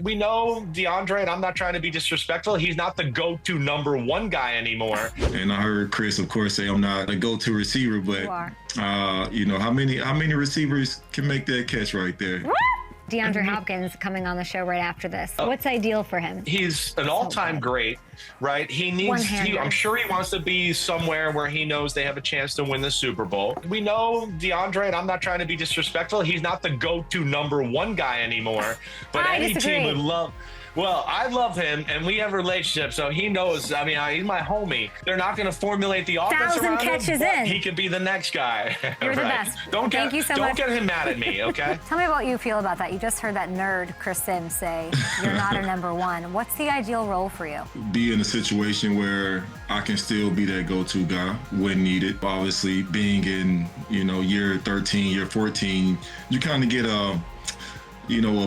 We know DeAndre, and I'm not trying to be disrespectful, he's not the go-to number one guy anymore. And I heard Chris, of course, say I'm not a go-to receiver, but how many receivers can make that catch right there? DeAndre Hopkins coming on the show right after this. What's ideal for him? He's an all-time great, right? He needs, I'm sure he wants to be somewhere where he knows they have a chance to win the Super Bowl. We know DeAndre, and I'm not trying to be disrespectful, he's not the go-to number one guy anymore. But any team would love. Well, I love him, and we have a relationship, so he knows. I mean, he's my homie. They're not going to formulate the offense around him, but he could be the next guy. You're the best. Thank you so much. Don't get him mad at me, okay? Tell me what you feel about that. You just heard that nerd Chris Sims say you're not a number one. What's the ideal role for you? Be in a situation where I can still be that go-to guy when needed. Obviously, being in year 13, year 14, you kind of get a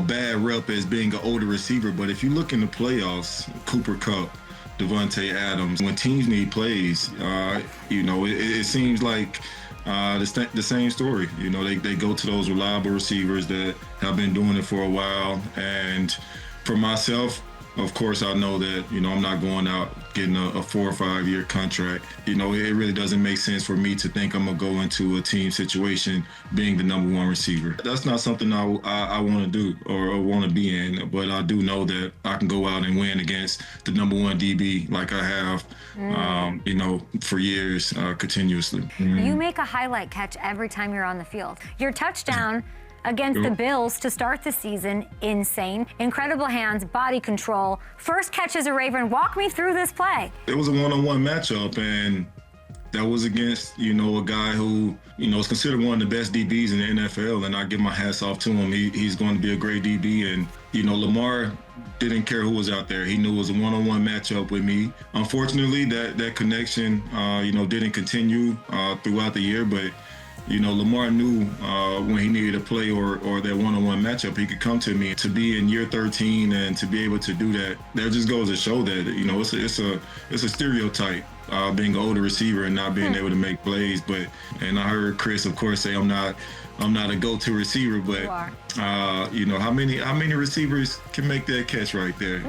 bad rep as being an older receiver. But if you look in the playoffs, Cooper Kupp, Devontae Adams, when teams need plays, it seems like the same story. They go to those reliable receivers that have been doing it for a while. And for myself, of course, I know that, I'm not going out getting a 4 or 5 year contract. It really doesn't make sense for me to think I'm going to go into a team situation being the number one receiver. That's not something I want to do or want to be in, but I do know that I can go out and win against the number one DB like I have, for years, continuously. You make a highlight catch every time you're on the field. Your touchdown against the Bills to start the season, insane. Incredible hands, body control. First catch as a Raven. Walk me through this play. It was a one-on-one matchup, and that was against, a guy who, is considered one of the best DBs in the NFL, and I give my hats off to him. He's going to be a great DB, and, Lamar didn't care who was out there. He knew it was a one-on-one matchup with me. Unfortunately, that connection, didn't continue throughout the year, but Lamar knew when he needed a play or that one-on-one matchup, he could come to me. To be in year 13 and to be able to do that just goes to show that, it's a stereotype, being an older receiver and not being able to make plays. And I heard Chris, of course, say I'm not a go-to receiver, but how many receivers can make that catch right there?